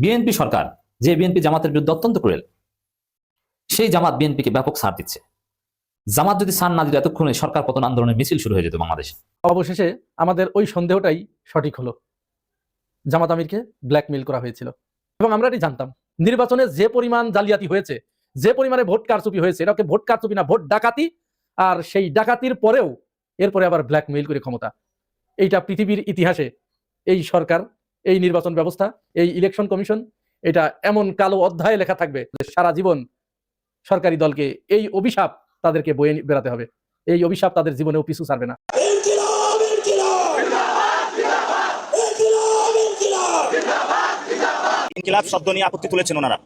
BNP সরকার, যে BNP জামাতের বিরুদ্ধে অত্যন্ত ক্রুয়েল, সেই জামাত বিএনপিকে ব্যাপক ছাড় দিচ্ছে। জামাত যদি ছাড় না দিত এতক্ষণে সরকার পতন আন্দোলনের মিছিল শুরু হয়ে যেত বাংলাদেশে। অবশেষে আমাদের ওই সন্দেহটাই সঠিক হলো, জামাত আমিরকে ব্ল্যাকমেইল করা হয়েছিল। এবং আমরা এটি জানতাম, নির্বাচনে যে পরিমাণ জালিয়াতি হয়েছে, যে পরিমাণে ভোট কারচুপি হয়েছে, এটাকে ভোট কারচুপি না, ভোট ডাকাতি। আর সেই ডাকাতির পরেও এরপরে আবার ব্ল্যাকমেইল করে ক্ষমতা। এইটা পৃথিবীর ইতিহাসে এই সরকার, এই নির্বাচন ব্যবস্থা, এই ইলেকশন কমিশন, এটা এমন কালো অধ্যায়ে লেখা থাকবে যে সারা জীবন সরকারি দলকে এই অভিশাপ তাদেরকে বয়ে বেড়াতে হবে। এই অভিশাপ তাদের জীবনেও পিছু ছাড়বে না। ইনকিলাব শব্দ নিয়ে আপত্তি তুলেছেন ওনারা।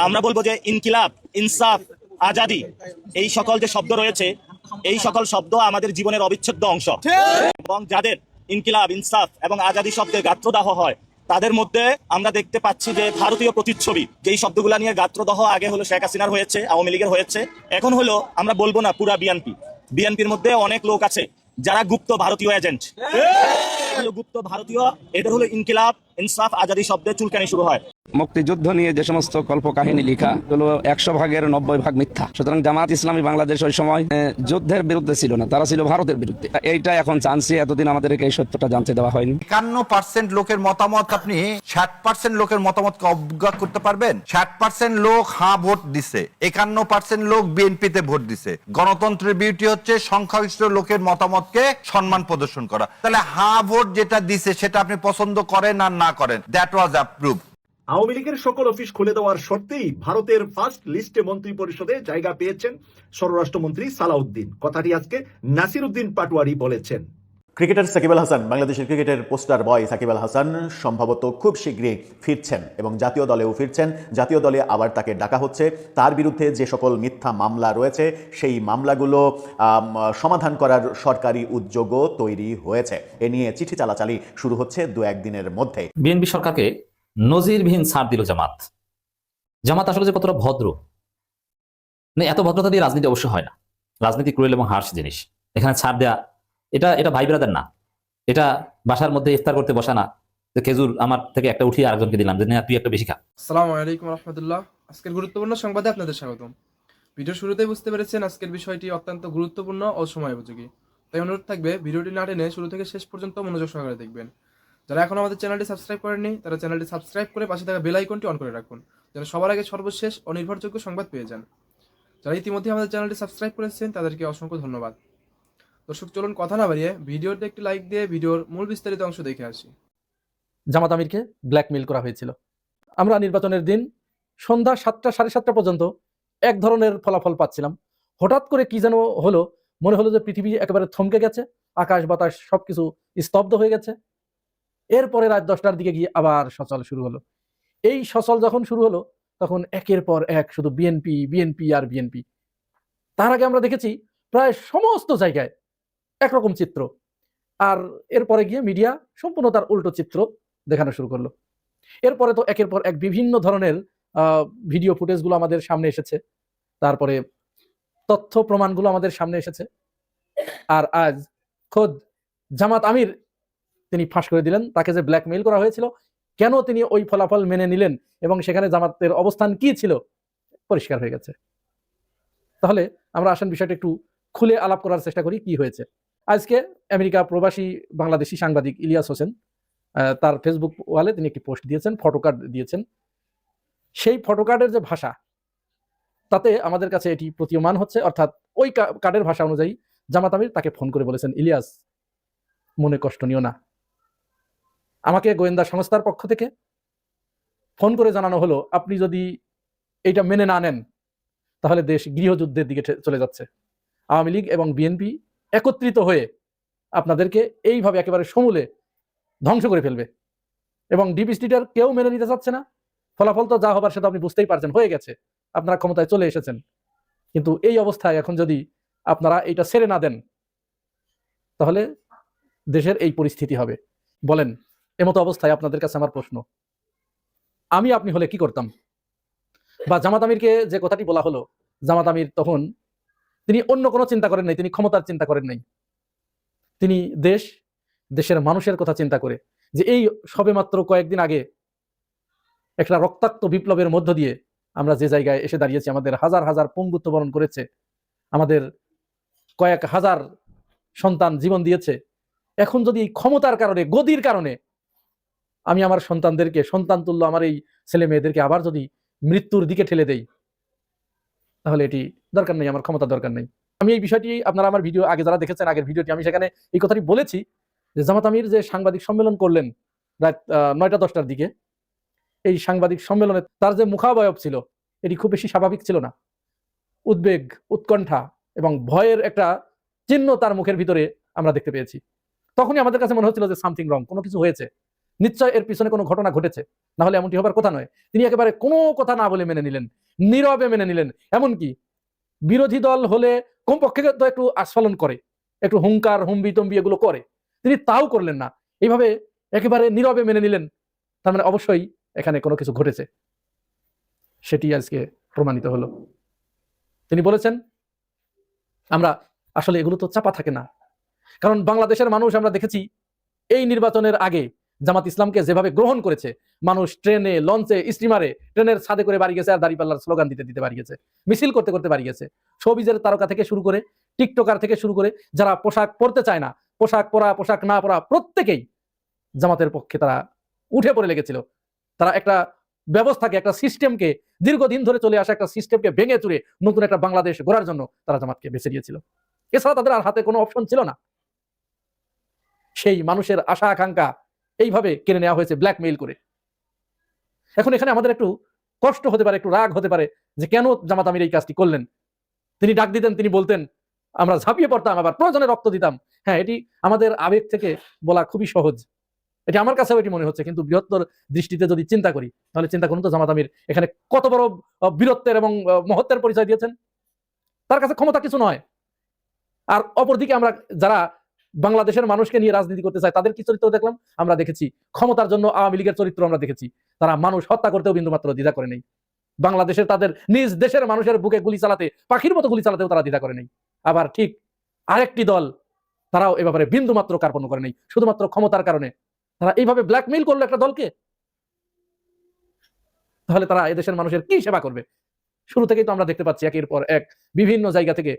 আমরা বলবো যে ইনকিলাব, ইনসাফ, আজাদি, এই সকল যে শব্দ রয়েছে, এই সকল শব্দ আমাদের জীবনের অবিচ্ছেদ্য অংশ। এবং যাদের ইনকিলাব, ইনসাফ এবং আজাদি শব্দে গাত্রদাহ হয়, তাদের মধ্যে আমরা দেখতে পাচ্ছি যে ভারতীয় প্রতিচ্ছবি, যেই শব্দগুলা নিয়ে গাত্রদাহ আগে হলো শেখ হাসিনার হয়েছে, আওয়ামী লীগের হয়েছে, এখন হলো আমরা বলবো না পুরা বিএনপির মধ্যে অনেক লোক আছে যারা গুপ্ত ভারতীয় এজেন্ট, গুপ্ত ভারতীয়। এদের হলো ইনকিলাব, ইনসাফ, আজাদি শব্দে চুলকানি শুরু হয়। মুক্তিযুদ্ধ নিয়ে যে সমস্ত কল্পকাহিনী লেখা হলো 100 ভাগের 90 ভাগ মিথ্যা। সুতরাং জামাত ইসলামী বাংলাদেশ ওই সময় যুদ্ধের বিরুদ্ধে ছিল না, তারা ছিল ভারতের বিরুদ্ধে। এইটা এখন চান্সি, এতদিন আমাদেরকে এই সত্যটা জানতে দেওয়া হয়নি। 51% লোকের মতামত, আপনি 60% লোকের মতামতকে অবজ্ঞা করতে পারবেন? 60% লোক হ্যাঁ ভোট দিছে, 51% লোক বিএনপিতে ভোট দিছে। গণতন্ত্রের বিউটি হচ্ছে সংখ্যাগরিষ্ঠ লোকের মতামতকে সম্মান প্রদর্শন করা। তাহলে হ্যাঁ ভোট যেটা দিছে সেটা আপনি পছন্দ করেন আর না করেন, দ্যাট ওয়াজ অ্যাপ্রুভ। আওয়ামী লীগের সকল অফিস খুলে দেওয়ার শর্তেই ভারতের ফার্স্ট লিস্টে মন্ত্রী পরিষদে জায়গা পেয়েছেন স্বরাষ্ট্রমন্ত্রী সালাউদ্দিন। কথাটি আজকে নাসির উদ্দিন পাটোয়ারি বলেছেন। ক্রিকেটার সাকিব আল হাসান, বাংলাদেশের ক্রিকেটের পোস্টার বয় সাকিব আল হাসান সম্ভবত খুব শীঘ্রই ফিরছেন এবং জাতীয় দলেও ফিরছেন। জাতীয় দলে আবার তাকে ডাকা হচ্ছে। তার বিরুদ্ধে যে সকল মিথ্যা মামলা রয়েছে, সেই মামলাগুলো সমাধান করার সরকারি উদ্যোগও তৈরি হয়েছে। এ নিয়ে চিঠি চালাচালি শুরু হচ্ছে 2-1 দিনের মধ্যে। বিএনপি সরকারকে নজিরবিহীন ছাড় দিল জামাত। জামাত আসলে যে কতটা ভদ্র, মানে এত ভদ্রতা দিয়ে রাজনীতি অবশ্য হয় না। রাজনীতি ক্রুয়েল এবং হার্শ জিনিস। এখানে ছাড় দেয়া, এটা ভাই ব্রাদার না, এটা বাসার মধ্যে ইফতার করতে বসা না, যে খেজুর আমার থেকে একটা উঠিয়ে আরেকজনকে দিলাম যে না তুই একটা বেশি খা। আসসালামু আলাইকুম রাহমাতুল্লাহ। আজকের গুরুত্বপূর্ণ সংবাদে আপনাদের স্বাগতম। ভিডিও শুরুতেই বুঝতে পেরেছেন আজকের বিষয়টি অত্যন্ত গুরুত্বপূর্ণ ও সময়োপযোগী। তাই অনুরোধ থাকবে ভিডিওটি না টেনে শুরু থেকে শেষ পর্যন্ত মনোযোগ সহকারে দেখবেন। যারা এখন আমাদের চ্যানেলটি সাবস্ক্রাইব করেননি, তারা চ্যানেলটি সাবস্ক্রাইব করে পাশে থাকা বেল আইকনটি অন করে রাখুন, যেন সবার আগে সর্বশেষ ও নির্ভরযোগ্য সংবাদ পেয়ে যান। যারা ইতিমধ্যে আমাদের চ্যানেলটি সাবস্ক্রাইব করেছেন তাদেরকে অসংখ্য ধন্যবাদ। দর্শক, চলুন কথা না বাড়িয়ে ভিডিওতে একটি লাইক দিয়ে ভিডিওর মূল বিস্তারিত অংশ দেখে আসি। জামাত আমিরকে ব্ল্যাকমেইল করা হয়েছিল। আমরা নির্বাচনের দিন সন্ধ্যা 7টা, 7:30 পর্যন্ত এক ধরনের ফলাফল পাচ্ছিলাম। হঠাৎ করে কি যেন হলো, মনে হলো যে পৃথিবী একেবারে থমকে গেছে, আকাশ বাতাস সবকিছু স্তব্ধ হয়ে গেছে। এরপরে রাত 10টার দিকে গিয়ে আবার সচল শুরু হলো। এই সচল যখন শুরু হলো, তখন একের পর এক শুধু বিএনপি, বিএনপি আর বিএনপি। তার আগে আমরা দেখেছি প্রায় সমস্ত জায়গায় একরকম চিত্র, আর এরপরে গিয়ে মিডিয়া সম্পূর্ণ তার উল্টো চিত্র দেখানো শুরু করলো। এরপরে তো একের পর এক বিভিন্ন ধরনের ভিডিও ফুটেজগুলো আমাদের সামনে এসেছে, তারপরে তথ্য প্রমাণগুলো আমাদের সামনে এসেছে। আর আজ খোদ জামাত আমির তিনি ফাঁস করে দিলেন, তাকে যে ব্ল্যাকমেইল করা হয়েছিল, কেন তিনি ওই ফলাফল মেনে নিলেন এবং সেখানে জামাতের অবস্থান কি ছিল পরিষ্কার হয়ে গেছে। তাহলে আমরা আসেন বিষয়টা একটু খুলে আলাপ করার চেষ্টা করি কি হয়েছে। আজকে আমেরিকা প্রবাসী বাংলাদেশি সাংবাদিক ইলিয়াস হোসেন তার ফেসবুক ওয়ালে তিনি একটি পোস্ট দিয়েছেন, ফটোকার্ড দিয়েছেন। সেই ফটোকার্ডের যে ভাষা, তাতে আমাদের কাছে এটি প্রতীয়মান হচ্ছে, অর্থাৎ ওই কার্ডের ভাষা অনুযায়ী জামাত আমির তাকে ফোন করে বলেছেন, ইলিয়াস মনে কষ্ট নিও না। আমাকে গোয়েন্দা সংস্থার পক্ষ থেকে ফোন করে জানানো হলো, আপনি যদি এইটা মেনে না নেন তাহলে দেশ গৃহযুদ্ধের দিকে চলে যাচ্ছে। আওয়ামী লীগ এবং বিএনপি একত্রিত হয়ে আপনাদেরকে এইভাবে একেবারে সমূলে ধ্বংস করে ফেলবে। এবং ডিপ স্টেটের কেউ মেনে নিতে চাচ্ছে না। ফলাফল তো যা হবার সেটা আপনি বুঝতেই পারছেন, হয়ে গেছে, আপনারা ক্ষমতায় চলে এসেছেন। কিন্তু এই অবস্থায় এখন যদি আপনারা এইটা ছেড়ে না দেন, তাহলে দেশের এই পরিস্থিতি হবে। বলেন, এমতো অবস্থায় আপনাদের কাছে আমার প্রশ্ন, আমি আপনি হলে কি করতাম? বা জামাত আমিরকে যে কথাটি বলা হলো, জামাত আমির তখন তিনি অন্য কোনো চিন্তা করেন নাই, তিনি ক্ষমতার চিন্তা করেন নাই, তিনি দেশের মানুষের কথা চিন্তা করে, যে এই সবে মাত্র কয়েকদিন আগে একটা রক্তাক্ত বিপ্লবের মধ্য দিয়ে আমরা যে জায়গায় এসে দাঁড়িয়েছি, আমাদের হাজার হাজার পঙ্গুত্ব বরণ করেছে, আমাদের কয়েক হাজার সন্তান জীবন দিয়েছে। এখন যদি এই ক্ষমতার কারণে, গদির কারণে আমি আমার সন্তানদেরকে, সন্তান তুল্য আমার এই ছেলে মেয়েদেরকে আবার যদি মৃত্যুর দিকে ঠেলে দেই, তাহলে এটি দরকার নেই, আমার ক্ষমতা দরকার নেই। আমি এই বিষয়টি, আপনারা আমার ভিডিও আগে যারা দেখেছেন, আগের ভিডিওটি, আমি সেখানে এই কথাটি বলেছি যে জামাত আমির যে সাংবাদিক সম্মেলন করলেন রাত 9টা-10টার দিকে, এই সাংবাদিক সম্মেলনে তার যে মুখাবয়ব ছিল এটি খুব বেশি স্বাভাবিক ছিল না। উদ্বেগ, উৎকণ্ঠা এবং ভয়ের একটা চিহ্ন তার মুখের ভিতরে আমরা দেখতে পেয়েছি। তখনই আমাদের কাছে মনে হচ্ছিল যে সামথিং রং, কোনো কিছু হয়েছে, নিশ্চয় এর পিছনে কোনো ঘটনা ঘটেছে, না হলে এমনটি হবার কথা নয়। তিনি একেবারে কোনো কথা না বলে মেনে নিলেন, নীরবে মেনে নিলেন। এমনকি বিরোধী দল হলে কমপক্ষে তো একটু আস্ফালন করে, একটু হুঙ্কার হুম্বি তম্বি এগুলো করে, তিনি তাও করলেন না, এইভাবে একেবারে নীরবে মেনে নিলেন। তার মানে অবশ্যই এখানে কোনো কিছু ঘটেছে, সেটি আজকে প্রমাণিত হলো। তিনি বলেছেন আমরা আসলে এগুলো তো চাপা থাকে না, কারণ বাংলাদেশের মানুষ আমরা দেখেছি এই নির্বাচনের আগে জামাত ইসলামকে যেভাবে গ্রহণ করেছে, মানুষ ট্রেনে, লঞ্চে, স্টিমারে, ট্রেনের ছাদে করে বাড়ি গেছে, আর দাঁড়িপাল্লার স্লোগান দিতে দিতে বাড়ি গেছে, মিছিল করতে করতে বাড়ি গেছে। শোবিজের তারকা থেকে শুরু করে, টিকটকার থেকে শুরু করে, যারা পোশাক পরতে চায় না, পোশাক পরা, পোশাক না পরা, প্রত্যেকেই জামাতের পক্ষে তারা উঠে পড়ে লেগেছিল। তারা একটা ব্যবস্থাকে, একটা সিস্টেমকে, দীর্ঘদিন ধরে চলে আসা একটা সিস্টেমকে ভেঙে চুরে নতুন একটা বাংলাদেশ গড়ার জন্য তারা জামাতকে বেছে দিয়েছিল। এছাড়া তাদের আর হাতে কোনো অপশন ছিল না। সেই মানুষের আশা আকাঙ্ক্ষা এইভাবে কেড়ে নেওয়া হয়েছে ব্ল্যাকমেইল করে। এখন এখানে আমাদের একটু কষ্ট হতে পারে, একটু রাগ হতে পারে যে কেন জামাত আমির এই কাজটি করলেন। তিনি ডাক দিতেন, তিনি বলতেন, আমরা ঝাঁপিয়ে পড়তাম, আবার প্রয়োজনে রক্ত দিতাম। হ্যাঁ, এটি আমাদের আবেগ থেকে বলা খুবই সহজ, এটি আমার কাছেও এটি মনে হচ্ছে। কিন্তু বৃহত্তর দৃষ্টিতে যদি চিন্তা করি, তাহলে চিন্তা করুন তো জামাত আমির এখানে কত বড় বীরত্বের এবং মহত্বের পরিচয় দিয়েছেন। তার কাছে ক্ষমতা কিছু নয়। আর অপরদিকে আমরা যারা বাংলাদেশের মানুষকে নিয়ে রাজনীতি করতে চায়, তাদের কি চরিত্র দেখলাম? আমরা দেখেছি ক্ষমতার জন্য আওয়ামী লীগের চরিত্র আমরা দেখেছি। তারা মানুষ হত্যা করতেও বিন্দুমাত্র দ্বিধা করে নেই। বাংলাদেশের, তাদের নিজ দেশের মানুষের বুকে গুলি চালাতে, পাখির মতো গুলি চালাতেও তারা দ্বিধা করে নেই। আবার ঠিক আরেকটি দল, তারাও এ ব্যাপারে বিন্দুমাত্র কার্পণ্য করে নেই, শুধুমাত্র ক্ষমতার কারণে তারা এইভাবে ব্ল্যাকমেইল করলো একটা দলকে। তাহলে তারা এদেশের মানুষের কি সেবা করবে? শুরু থেকেই তো আমরা দেখতে পাচ্ছি একের পর এক বিভিন্ন জায়গা থেকে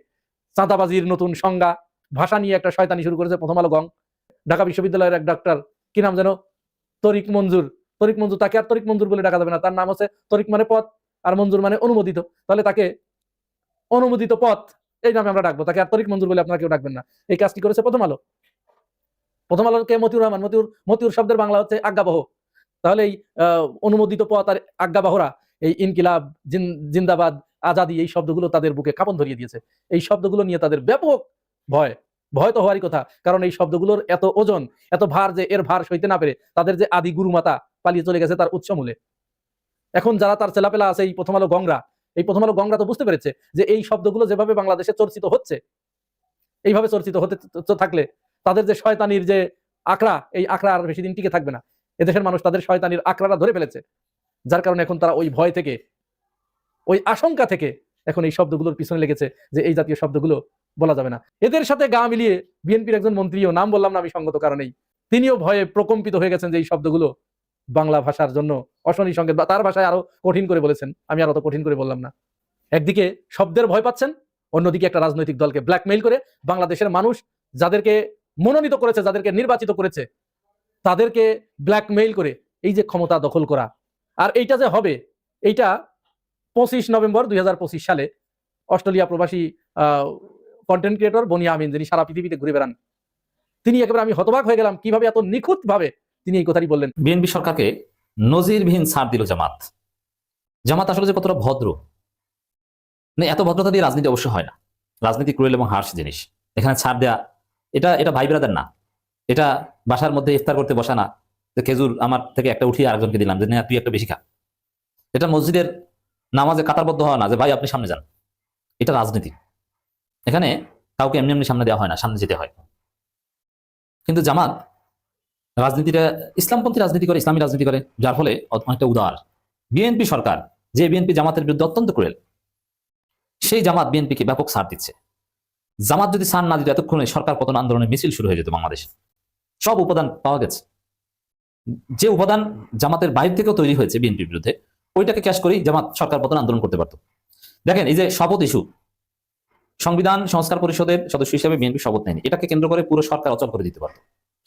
চাঁদাবাজির নতুন সংজ্ঞা, ভাষা নিয়ে একটা শয়তানি শুরু করেছে প্রথম আলো গং। ঢাকা বিশ্ববিদ্যালয়ের এক ডাক্তার, কি নাম যেন, তরিক মঞ্জুর। তরিক মঞ্জুর, তাকে আর তরিক মঞ্জুর বলে ডাকা যাবে না, তার নাম হচ্ছে তরিক মানে পথ, আর মঞ্জুর মানে অনুমোদিত। তাহলে তাকে অনুমোদিত পথ এই নামে আমরা ডাকবো, তাকে আর তরিক মঞ্জুর বলে আপনারা কেউ ডাকবেন না। এই কাজটি করেছে প্রথম আলো। প্রথম আলোকে মতিউর রহমান, মতিউর শব্দের বাংলা হচ্ছে আজ্ঞাবহ। তাহলে এই অনুমোদিত পথ আর আজ্ঞাবহরা এই ইনকিলাব, জিন্দাবাদ, আজাদি, এই শব্দগুলো তাদের বুকে কাঁপন ধরিয়ে দিয়েছে। এই শব্দগুলো নিয়ে তাদের ব্যাপক ভয়। ভয় তো হওয়ারই কথা, কারণ এই শব্দগুলোর এত ওজন, এত ভার, যে এর ভার সইতে না পেরে তাদের যে আদি গুরুমাতা পালিয়ে চলে গেছে তার উৎসমূলে। এখন যারা তার চেলাপেলা আছে, এই প্রথম আলো গংরা, এই প্রথম আলো গংরা তো বুঝতে পেরেছে যে এই শব্দগুলো যেভাবে বাংলাদেশে চর্চিত হচ্ছে, এইভাবে চর্চিত হতে থাকলে তাদের যে শয়তানির যে আঁকড়া, এই আঁকড়া আর বেশি দিন টিকে থাকবে না। এদেশের মানুষ তাদের শয়তানির আঁকড়াটা ধরে ফেলেছে, যার কারণে এখন তারা ওই ভয় থেকে, ওই আশঙ্কা থেকে এখন এই শব্দগুলোর পিছনে লেগেছে যে এই জাতীয় শব্দগুলো বলা যাবে না। এদের সাথে গা মিলিয়ে বিএনপির একজন মন্ত্রীও, নাম বললাম না আমি সঙ্গত কারণেই, তিনিও ভয়ে প্রকম্পিত হয়ে গেছেন যে এই শব্দগুলো বাংলা ভাষার জন্য অশনি সংকেত, বা তার ভাষায় আরো কঠিন করে বলেছেন, আমি আর অত কঠিন করে বললাম না। একদিকে শব্দের ভয় পাচ্ছেন, অন্যদিকে একটা রাজনৈতিক দলকে ব্ল্যাকমেইল করে বাংলাদেশের মানুষ যাদেরকে মনোনীত করেছে, যাদেরকে নির্বাচিত করেছে, তাদেরকে ব্ল্যাকমেইল করে এই যে ক্ষমতা দখল করা। আর এইটা যে হবে, এইটা 25 নভেম্বর 2025 সালে অস্ট্রেলিয়া প্রবাসী কন্টেন্ট ক্রিয়েটর বনিয়া আমিন, যিনি সারা পৃথিবীতে ঘুরে বেড়ান, তিনি একেবারে, আমি হতবাক হয়ে গেলাম কিভাবে এত নিখুঁত ভাবে তিনি এই কথাটি বললেন। বিএনপি সরকারকে নজিরবিহীন ছাড় দিল জামাত। জামাত আসলে যে কতটা ভদ্র, মানে এত ভদ্রতা দিয়ে রাজনীতি অবশ্য হয় না। রাজনীতি ক্রুয়েল এবং হার্শ জিনিস। এখানে ছাড় দেয়া, এটা ভাই ব্রাদার না, এটা বাসার মধ্যে ইফতার করতে বসা না, যে খেজুর আমার থেকে একটা উঠিয়ে আরেকজনকে দিলাম যে না তুই একটা বেশি খা। এটা মসজিদের নামাজে কাতারবদ্ধ হওয়া না যে ভাই আপনি সামনে যান। এটা রাজনীতি। এখানে কাউকে এমনি এমনি সামনে দেওয়া হয় না, সামনে যেতে হয়। কিন্তু জামাত রাজনীতিটা ইসলামপন্থী রাজনীতি করে, ইসলামী রাজনীতি করে, যার ফলে অনেকটা উদার। বিএনপি সরকার, যে বিএনপি জামাতের বিরুদ্ধে অত্যন্ত ক্রুয়েল, সেই জামাত বিএনপিকে ব্যাপক ছাড় দিচ্ছে। জামাত যদি ছাড় না দিত, এতক্ষণে সরকার পতন আন্দোলনের মিছিল শুরু হয়ে যেত বাংলাদেশে। সব উপাদান পাওয়া গেছে। যে উপাদান জামাতের বাইরে থেকেও তৈরি হয়েছে বিএনপির বিরুদ্ধে, ওইটাকে ক্যাশ করেই জামাত সরকার পতন আন্দোলন করতে পারত। দেখেন এই যে শপথ ইস্যু, সংবিধান সংস্কার পরিষদের সদস্য হিসেবে বিএনপি শপথ নেয়নি, এটাকে কেন্দ্র করে পুরো সরকার অচল করে দিতে পারত।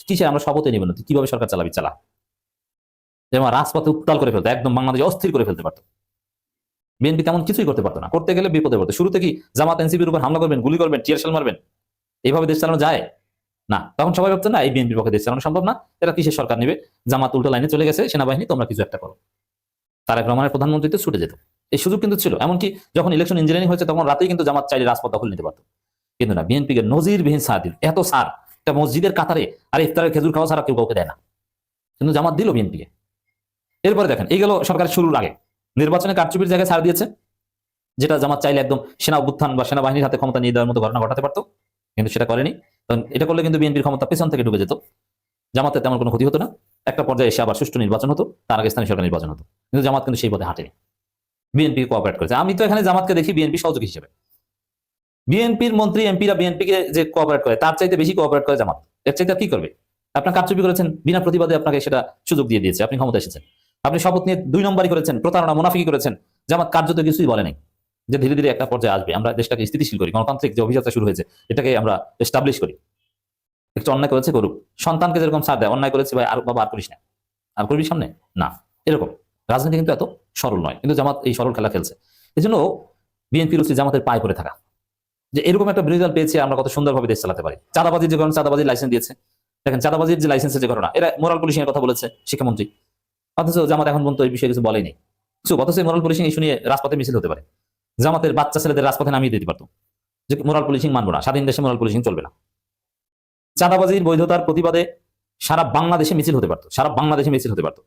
কিসে আমরা শপথে নিব না, কিভাবে সরকার চালাবি চালা, যেমন রাজপথে উত্তাল করে ফেলতো, একদম বাংলাদেশে অস্থির করে ফেলতে পারতো। বিএনপি তেমন কিছুই করতে পারতো না, করতে গেলে বিপদে পড়তো। শুরুতে কি জামাত এনসিপির উপর হামলা করবেন, গুলি করবেন, টিয়ারশেল মারবেন, এইভাবে দেশ চালানো যায় না। তখন সবাই ভাবতো না এই বিএনপির পক্ষে দেশ চালানো সম্ভব না, এরা কিসের সরকার নেবে, জামাত উল্টো লাইনে চলে গেছে, সেনাবাহিনী তোমরা কিছু একটা করো। তারেক রহমানের প্রধানমন্ত্রীতে ছুটে যেত, এই সুযোগ কিন্তু ছিল। এমনকি যখন ইলেকশন ইঞ্জিনিয়ারিং হয়েছে তখন রাতেই কিন্তু জামাত চাইলে রাজপথ দখল নিতে পারতো, কিন্তু না, বিএনপিকে নজিরবিহীন ছাড় দিল। এত ছাড় একটা মসজিদের কাতারে আর ইফতারের খেজুর খাওয়া ছাড়া কেউ কাউকে দেয় না, কিন্তু জামাত দিল বিএনপিকে। এরপরে দেখেন এই গেল সরকারের শুরুর আগে নির্বাচনে কারচুপির জায়গায় ছাড় দিয়েছে, যেটা জামাত চাইলে একদম সেনা অভ্যুত্থান বা সেনাবাহিনীর হাতে ক্ষমতা নিয়ে দেওয়ার মতো ঘটনা ঘটাতে পারতো, কিন্তু সেটা করেনি। কারণ এটা করলে কিন্তু বিএনপির ক্ষমতা পেছন থেকে ঢুকে যেত, জামাতের তেমন কোনো ক্ষতি হতো না, একটা পর্যায়ে এসে আবার সুষ্ঠু নির্বাচন হতো, তার আগে স্থানীয় সরকার নির্বাচন হতো। কিন্তু জামাত কিন্তু সেই পথে হাঁটেনি, বিএনপি কোঅপারেট করেছে। আমি তো এখানে জামাতকে দেখি বিএনপি সহযোগী হিসেবে। বিএনপির মন্ত্রী এমপিরা বিএনপিকে যে কোঅপারেট করে তার চাইতে বেশি কোঅপারেট করে জামাত। এর চাইতে কি করবে? আপনার কারচুপি করেছেন, বিনা প্রতিবাদে আপনাকে সেটা সুযোগ দিয়ে দিয়েছে, আপনি ক্ষমতা এসেছেন। আপনি শপথ নিয়ে 2 নম্বরই করেছেন, প্রতারণা মুনাফিকি করেছেন, জামাত কার্যত কিছুই বলে নাই যে ধীরে ধীরে একটা পর্যায়ে আসবে, আমরা দেশটাকে স্থিতিশীল করি, গণতান্ত্রিক যে অভিযাত্রা শুরু হয়েছে এটাকে আমরা এস্টাবলিশ করি। একটু অন্যায় করেছে করুক, সন্তানকে যেরকম ছাড় দেয়, অন্যায় করেছে ভাই আর বাবা আর করিস না, আর করবি সামনে না, এরকম। রাজনীতি কিন্তু এত সরল নয়, কিন্তু জামাত এই সরল খেলা খেলছে। এই জন্য বিএনপির উচিত জামাতের পায়ে পড়ে থাকা, যে এরকম একটা বিরোধী দল পেয়েছে, আমরা কত সুন্দরভাবে দেশ চালাতে পারি। চাঁদাবাজির যে ঘটনা, চাঁদাবাজির লাইসেন্স দিয়েছে, দেখেন চাঁদাবাজির যে লাইসেন্সের যে ঘটনা, এরা মোরাল পুলিশিং এর কথা বলেছে শিক্ষামন্ত্রী, অথচ জামাত এখন পর্যন্ত এই বিষয়ে কিছু বলেনি। অথচ মোরাল পুলিশিং ইস্যু নিয়ে রাজপথে মিছিল হতে পারে, জামাতের বাচ্চা ছেলেদের রাজপথে নামিয়ে দিতে পারতো যে মোরাল পুলিশিং মানবো না, স্বাধীন দেশে মোরাল পুলিশিং চলবে না। চাঁদাবাজির বৈধতার প্রতিবাদে সারা বাংলাদেশে মিছিল হতে পারতো, সারা বাংলাদেশে মিছিল হতে পারতো।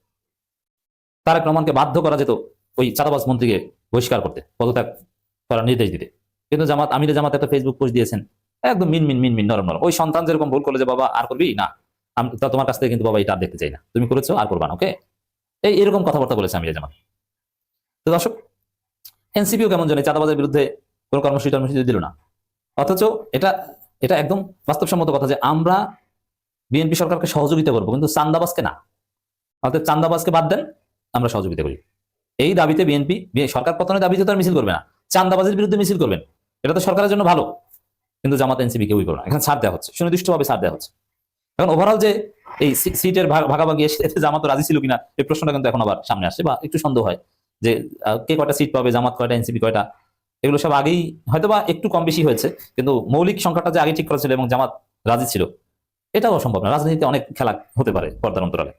তারেক রহমানকে বাধ্য করা যেত ওই চাঁদাবাজ মন্ত্রীকে বহিষ্কার করতে, পদত্যাগ করার নির্দেশ দিতে। কিন্তু জামাত, আমিরে জামাত একটা ফেসবুক পোস্ট দিয়েছেন, একদম মিন মিন মিন মিন নরম নরম। ওই সন্তান যেরকম ভুল করলে যে বাবা আর করবি না, আমি তা তোমার কাছ থেকে কিন্তু বাবা এটা আর দেখতে চাই না, তুমি করেছো আর করবা না, ওকে, এরকম কথাবার্তা বলেছে আমিরে জামাত। তো দর্শক, এনসিপিও কেমন জানে চাঁদাবাজের বিরুদ্ধে কোনো কর্মসূচি দিল না, অথচ এটা এটা একদম বাস্তবসম্মত কথা যে আমরা বিএনপি সরকারকে সহযোগিতা করবো, কিন্তু চাঁদাবাজকে না। অর্থাৎ চাঁদাবাজকে বাদ দেন, আমরা সহযোগিতা করি। এই দাবিতে বিএনপি সরকার পতনের দাবিতে তো আর মিছিল করবে না, চাঁদাবাজের বিরুদ্ধে মিছিল করবেন, এটা তো সরকারের জন্য ভালো। কিন্তু জামাত এনসিপি কেউই করবে না, এখানে ছাড় দেওয়া হচ্ছে, সুনির্দিষ্টভাবে ছাড় দেওয়া হচ্ছে। এখন ওভারঅল যে এই সিটের ভাগাভাগি এতে জামাত রাজি ছিল কিনা এই প্রশ্নটা কিন্তু এখন আবার সামনে আসছে, বা একটু সন্দেহ হয় যে কে কয়টা সিট পাবে, জামাত কয়টা, এনসিপি কয়টা, এগুলো সব আগেই হয়তো বা একটু কম বেশি হয়েছে, কিন্তু মৌলিক সংখ্যাটা যে আগে ঠিক করা ছিল এবং জামাত রাজি ছিল, এটাও অসম্ভব না। রাজনীতিতে অনেক খেলা হতে পারে পর্দার অন্তরালে।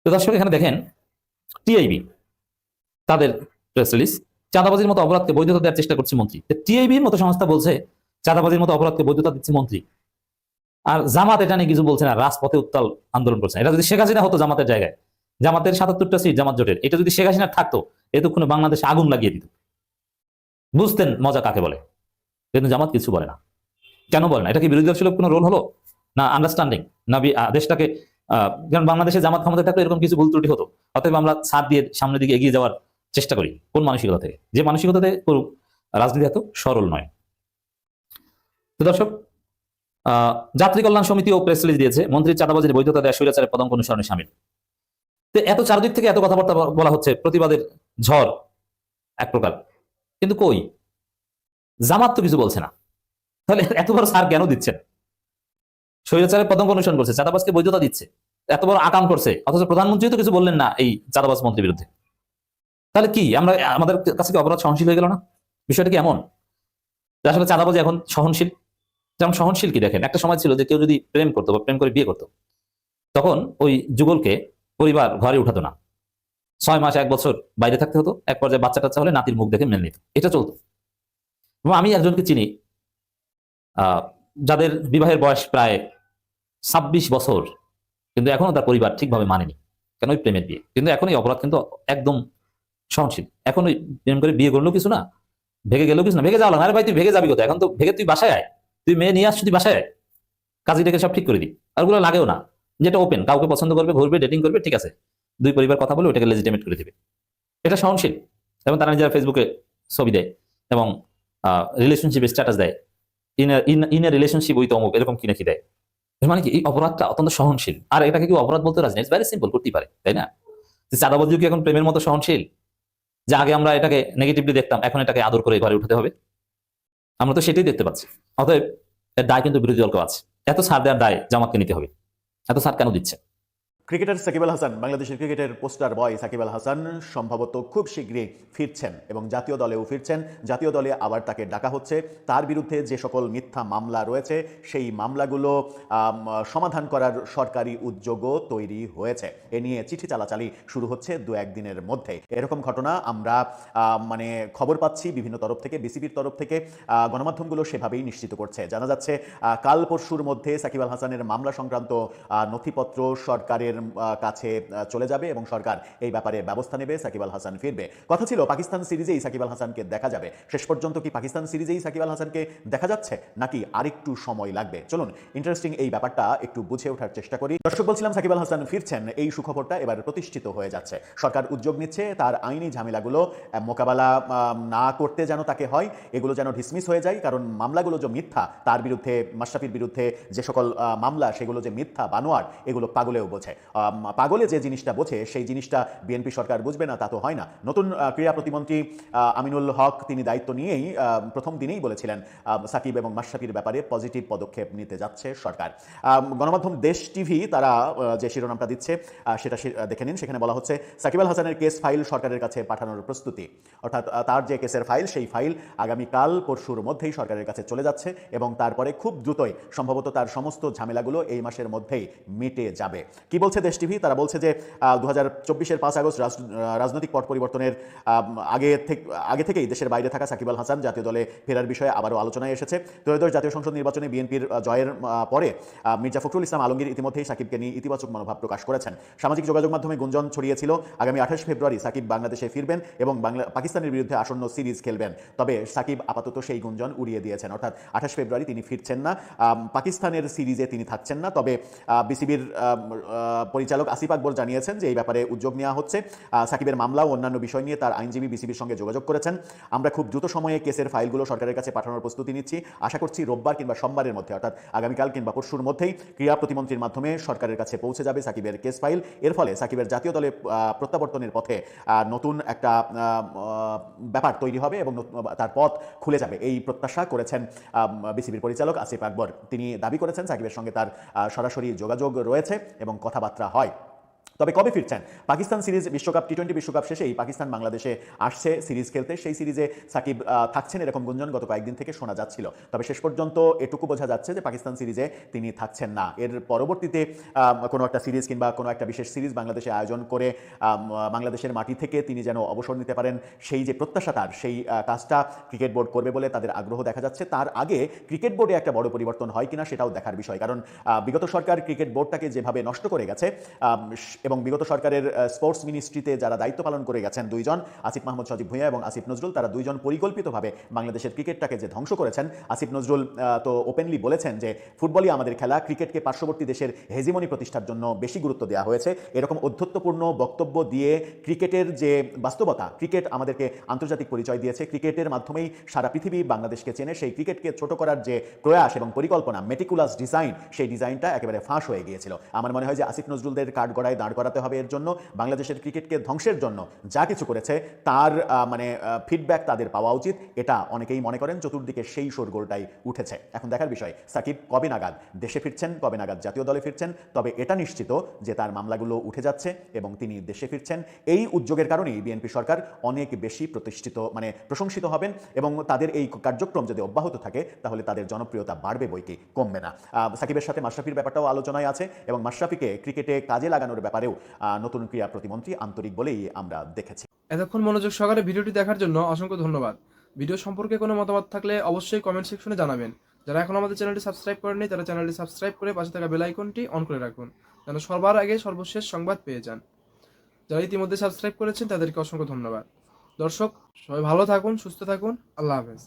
তো দর্শক এখানে দেখেন টিআইবি তাদের প্রেস রিলিজ, চাঁদাবাজির মতো অপরাধকে বৈধতা দেওয়ার চেষ্টা করছে মন্ত্রী। টিআইবির মতো সংস্থা বলছে চাঁদাবাজির মতো অপরাধকে বৈধতা দিচ্ছে মন্ত্রী, আর জামাত এটা নিয়ে কিছু বলছে না, রাজপথে উত্তাল আন্দোলন করছে। এটা যদি শেখ হাসিনা হতো জামাতের জায়গায়, জামাতের 77টা সিট জামাত জোটের, এটা যদি শেখ হাসিনা থাকতো এতক্ষণে বাংলাদেশে আগুন লাগিয়ে দিত, বুঝতেন মজা কাকে বলে। কিন্তু জামাত কিছু বলে না, কেন বলে না? এটা কি বিরোধী দল সুলভ কোনো রোল হলো, না আন্ডারস্ট্যান্ডিং, না দেশটাকে যেমন বাংলাদেশে জামাত ক্ষমতায় থাকলে এরকম কিছু ভুল ত্রুটি হতো, অতএব আমরা ছাড় দিয়ে সামনের দিকে এগিয়ে যাওয়ার চেষ্টা করি। কোন মানসিকতা থেকে? যে মানসিকতা থেকে করুক, রাজনীতি এত সরল নয়। তো দর্শক, যাত্রী কল্যাণ সমিতিও প্রেস রিলিজ দিয়েছে, মন্ত্রীর চাঁদাবাজির বৈধতা দেয় স্বৈরাচারের পদাঙ্ক অনুসরণে শামিল। তো এত চারদিক থেকে এত কথাবার্তা বলা হচ্ছে, প্রতিবাদের ঝড় এক প্রকার, কিন্তু কই জামাত তো কিছু বলছে না। তাহলে এত বড় ছাড় কেন দিচ্ছেন? স্বৈরাচারের পদাঙ্ক অনুসরণ করছে, চাঁদাবাজকে বৈধতা দিচ্ছে, এত বড় আকাম করছে, অথচ প্রধানমন্ত্রী তো কিছু বললেন না এই চাঁদাবাজ মন্ত্রীর বিরুদ্ধে। তাহলে কি আমরা, আমাদের কাছে কি অপরাধ সহনশীল হয়ে গেল না? বিষয়টা কি এমন যে আসলে চাঁদাবাজি এখন সহনশীল? যেমন সহনশীল কি, দেখেন একটা সময় ছিল যে কেউ যদি প্রেম করতো বা প্রেম করে বিয়ে করতো, তখন ওই যুগলকে পরিবার ঘরে উঠাতো না, 6 মাস 1 বছর বাইরে থাকতে হতো, এক পর্যায়ে বাচ্চা টাচ্চা হলে নাতির মুখ দেখে মেনে নিত, এটা চলতো। এবং আমি একজনকে চিনি যাদের বিবাহের বয়স প্রায় 26 বছর, কিন্তু এখনো তার পরিবার ঠিকভাবে মানেনি, কেন? ওই প্রেমের বিয়ে। কিন্তু এখন এই অপরাধ কিন্তু একদম সহনশীল। এখন ওই প্রেম করে বিয়ে করলেও কিছু না, ভেগে গেলেও কিছু না, ভেগে যাওয়া, আরে ভাই তুই ভেগে যাবি কোথায়, এখন তো ভেগে তুই বাসায় আয়, তুই মেয়ে নিয়ে আসছো, তুই বাসায় আয়, কাজী ডেকে সব ঠিক করে দিই। আর ওগুলো লাগেও না, যেটা ওপেন, কাউকে পছন্দ করবে, ঘুরবে, ডেটিং করবে, ঠিক আছে, 2 পরিবার কথা বলে ওটাকে লেজিটিমেট করে দিবে, এটা সহনশীল। এবং তারা নিজেরা ফেসবুকে ছবি দেয় এবং রিলেশনশিপের স্ট্যাটাস দেয়, ইন এ রিলেশনশিপ উইথ অমুক, এরকম কি নাকি দেয়। এর মানে কি এই অপরাধটা অত্যন্ত সহনশীল, আর এটাকে কি অপরাধ বলতে রাজি না? ইটস ভেরি সিম্পল, করতেই পারে, তাই না? যে চাঁদাবাজিও কি এখন প্রেমের মতো সহনশীল, যে আগে আমরা এটাকে নেগেটিভলি দেখতাম, এখন এটাকে আদর করে ঘরে উঠাতে হবে? আমরা তো সেটাই দেখতে পাচ্ছি। অতএব এর দায় কিন্তু বিরোধী দলকে আছে। এত ছাড় দেওয়ার দায় জামাতকে নিতে হবে। এত ছাড় কেন দিচ্ছে? ক্রিকেটার সাকিব আল হাসান, বাংলাদেশের ক্রিকেটের পোস্টার বয় সাকিব আল হাসান সম্ভবত খুব শীঘ্রই ফিরছেন এবং জাতীয় দলেও ফিরছেন। জাতীয় দলে আবার তাকে ডাকা হচ্ছে। তার বিরুদ্ধে যে সকল মিথ্যা মামলা রয়েছে সেই মামলাগুলো সমাধান করার সরকারি উদ্যোগও তৈরি হয়েছে। এ নিয়ে চিঠি চালাচালি শুরু হচ্ছে দু একদিনের মধ্যে। এরকম ঘটনা আমরা মানে খবর পাচ্ছি বিভিন্ন তরফ থেকে, বিসিবির তরফ থেকে। গণমাধ্যমগুলো সেভাবেই নিশ্চিত করছে। জানা যাচ্ছে কাল পরশুর মধ্যে সাকিব আল হাসানের মামলা সংক্রান্ত নথিপত্র সরকারের কাছে চলে যাবে এবং সরকার এই ব্যাপারে ব্যবস্থা নেবে। সাকিব আল হাসান ফিরবে। কথা ছিল পাকিস্তান সিরিজেই সাকিব আল হাসানকে দেখা যাবে। শেষ পর্যন্ত কি পাকিস্তান সিরিজেই সাকিব আল হাসানকে দেখা যাচ্ছে নাকি আরেকটু সময় লাগবে? চলুন ইন্টারেস্টিং এই ব্যাপারটা একটু বুঝে ওঠার চেষ্টা করি। দর্শক, বলছিলাম সাকিব আল হাসান ফিরছেন, এই সুখবরটা এবার প্রতিষ্ঠিত হয়ে যাচ্ছে। সরকার উদ্যোগ নিচ্ছে তার আইনি ঝামেলাগুলো মোকাবেলা না করতে যেন তাকে হয়, এগুলো যেন ডিসমিস হয়ে যায়। কারণ মামলাগুলো যে মিথ্যা, তার বিরুদ্ধে, মাশরাফির বিরুদ্ধে যে সকল মামলা, সেগুলো যে মিথ্যা বানোয়ার, এগুলো পাগলেও বোঝে। পাগলে যে জিনিসটা বোঝে সেই জিনিসটা বিএনপি সরকার বুঝবে না তা তো হয় না। নতুন ক্রীড়া প্রতিমন্ত্রী আমিনুল হক তিনি দায়িত্ব নিয়েই প্রথম দিনেই বলেছিলেন সাকিব এবং মাশরাফির ব্যাপারে পজিটিভ পদক্ষেপ নিতে যাচ্ছে সরকার। গণমাধ্যম দেশ টিভি তারা যে শিরোনামটা দিচ্ছে সেটা দেখে নিন। সেখানে বলা হচ্ছে সাকিব আল হাসানের কেস ফাইল সরকারের কাছে পাঠানোর প্রস্তুতি। অর্থাৎ তার যে কেসের ফাইল, সেই ফাইল আগামীকাল পরশুর মধ্যেই সরকারের কাছে চলে যাচ্ছে এবং তারপরে খুব দ্রুতই সম্ভবত তার সমস্ত ঝামেলাগুলো এই মাসের মধ্যেই মিটে যাবে। কি বলছে দেশ টিভি? তারা বলছে যে 2024-এর 5 আগস্ট রাজনৈতিক পট পরিবর্তনের আগে থেকেই দেশের বাইরে থাকা সাকিব আল হাসান জাতীয় দলে ফেরার বিষয়ে আবারও আলোচনায় এসেছে। ত্রয়োদশ জাতীয় সংসদ নির্বাচনে বিএনপির জয়ের পরে মির্জা ফখরুল ইসলাম আলমগীর ইতিমধ্যেই সাকিবকে নিয়ে ইতিবাচক মনোভাব প্রকাশ করেছেন। সামাজিক যোগাযোগ মাধ্যমে গুঞ্জন ছড়িয়েছিল আগামী 28 ফেব্রুয়ারি সাকিব বাংলাদেশে ফিরবেন এবং পাকিস্তানের বিরুদ্ধে আসন্ন সিরিজ খেলবেন। তবে সাকিব আপাতত সেই গুঞ্জন উড়িয়ে দিয়েছেন। অর্থাৎ 28 ফেব্রুয়ারি তিনি ফিরছেন না, পাকিস্তানের সিরিজে তিনি থাকছেন না। তবে বিসিবির পরিচালক আসিফ আকবর জানিয়েছেন যে এই ব্যাপারে উদ্যোগ নেওয়া হচ্ছে। সাকিবের মামলা ও অন্যান্য বিষয় নিয়ে তার আইনজীবী বিসিবির সঙ্গে যোগাযোগ করেছেন। আমরা খুব দ্রুত সময়ে কেসের ফাইলগুলো সরকারের কাছে পাঠানোর প্রস্তুতি নিচ্ছি। আশা করছি রোববার কিংবা সোমবারের মধ্যে, অর্থাৎ আগামীকাল কিংবা পরশুর মধ্যেই ক্রীড়া প্রতিমন্ত্রীর মাধ্যমে সরকারের কাছে পৌঁছে যাবে সাকিবের কেস ফাইল। এর ফলে সাকিবের জাতীয় দলে প্রত্যাবর্তনের পথে নতুন একটা ব্যাপার তৈরি হবে এবং তার পথ খুলে যাবে, এই প্রত্যাশা করেছেন বিসিবির পরিচালক আসিফ আকবর। তিনি দাবি করেছেন সাকিবের সঙ্গে তার সরাসরি যোগাযোগ রয়েছে এবং কথাবার্তা হয়। তবে কবে ফিরছেন? পাকিস্তান সিরিজ বিশ্বকাপ, টি-20 বিশ্বকাপ শেষেই পাকিস্তান বাংলাদেশে আসছে সিরিজ খেলতে। সেই সিরিজে সাকিব থাকছেন এরকম গুঞ্জন গত কয়েকদিন থেকে শোনা যাচ্ছিল। তবে শেষ পর্যন্ত এটুকু বোঝা যাচ্ছে যে পাকিস্তান সিরিজে তিনি থাকছেন না। এর পরবর্তীতে কোনো একটা সিরিজ কিংবা কোনো একটা বিশেষ সিরিজ বাংলাদেশে আয়োজন করে বাংলাদেশের মাটি থেকে তিনি যেন অবসর নিতে পারেন, সেই যে প্রত্যাশা তার, সেই কাজটা ক্রিকেট বোর্ড করবে বলে তাদের আগ্রহ দেখা যাচ্ছে। তার আগে ক্রিকেট বোর্ডে একটা বড় পরিবর্তন হয় কিনা সেটাও দেখার বিষয়। কারণ বিগত সরকার ক্রিকেট বোর্ডটাকে যেভাবে নষ্ট করে গেছে এবং বিগত সরকারের স্পোর্টস মিনিস্ট্রিতে যারা দায়িত্ব পালন করে গেছেন দুইজন, আসিফ মাহমুদ সজীব ভুঁইয়া এবং আসিফ নজরুল, তারা দুইজন পরিকল্পিতভাবে বাংলাদেশের ক্রিকেটটাকে যে ধ্বংস করেছেন। আসিফ নজরুল তো ওপেনলি বলেছেন যে ফুটবলই আমাদের খেলা, ক্রিকেটকে পার্শ্ববর্তী দেশের হেজিমনি প্রতিষ্ঠার জন্য বেশি গুরুত্ব দেওয়া হয়েছে। এরকম অধ্যত্বপূর্ণ বক্তব্য দিয়ে ক্রিকেটের যে বাস্তবতা, ক্রিকেট আমাদেরকে আন্তর্জাতিক পরিচয় দিয়েছে, ক্রিকেটের মাধ্যমেই সারা পৃথিবী বাংলাদেশকে চেনে, সেই ক্রিকেটকে ছোট করার যে প্রয়াস এবং পরিকল্পনা, মেটিকুলাস ডিজাইন, সেই ডিজাইনটা একেবারে ফাঁস হয়ে গিয়েছিল। আমার মনে হয় যে আসিফ নজরুলদের কাঠগড়ায় দাঁড় করাতে হবে। এর জন্য বাংলাদেশের ক্রিকেটকে ধ্বংসের জন্য যা কিছু করেছে তার ফিডব্যাক তাদের পাওয়া উচিত। এটা অনেকেই মনে করেন। চতুর্দিকে সেই শোরগোলটাই উঠেছে। এখন দেখার বিষয় সাকিব কবে নাগাদ দেশে ফিরছেন, কবে নাগাদ জাতীয় দলে ফিরছেন। তবে এটা নিশ্চিত যে তার মামলাগুলো উঠে যাচ্ছে এবং তিনি দেশে ফিরছেন। এই উদ্যোগের কারণেই বিএনপি সরকার অনেক বেশি প্রশংসিত হবেন এবং তাদের এই কার্যক্রম যদি অব্যাহত থাকে তাহলে তাদের জনপ্রিয়তা বাড়বে বইকি কমবে না। সাকিবের সাথে মাশরাফির ব্যাপারটাও আলোচনায় আছে এবং মাশরাফিকে ক্রিকেটে কাজে লাগানোর ব্যাপারেও নতুন ক্রীড়া প্রতিমন্ত্রী আন্তরিক বলেই আমরা দেখেছি। এতক্ষণ মনোযোগ সহকারে ভিডিওটি দেখার জন্য অসংখ্য ধন্যবাদ। ভিডিও সম্পর্কে কোনো মতামত থাকলে অবশ্যই কমেন্ট সেকশনে জানাবেন। যারা এখন আমাদের চ্যানেলটি সাবস্ক্রাইব করেননি তারা চ্যানেলটি সাবস্ক্রাইব করে পাশে থাকা বেল আইকনটি অন করে রাখুন, যেন সবার আগে সর্বশেষ সংবাদ পেয়ে যান। যারা ইতিমধ্যে সাবস্ক্রাইব করেছেন তাদেরকে অসংখ্য ধন্যবাদ। দর্শক সবাই ভালো থাকুন, সুস্থ থাকুন। আল্লাহ হাফেজ।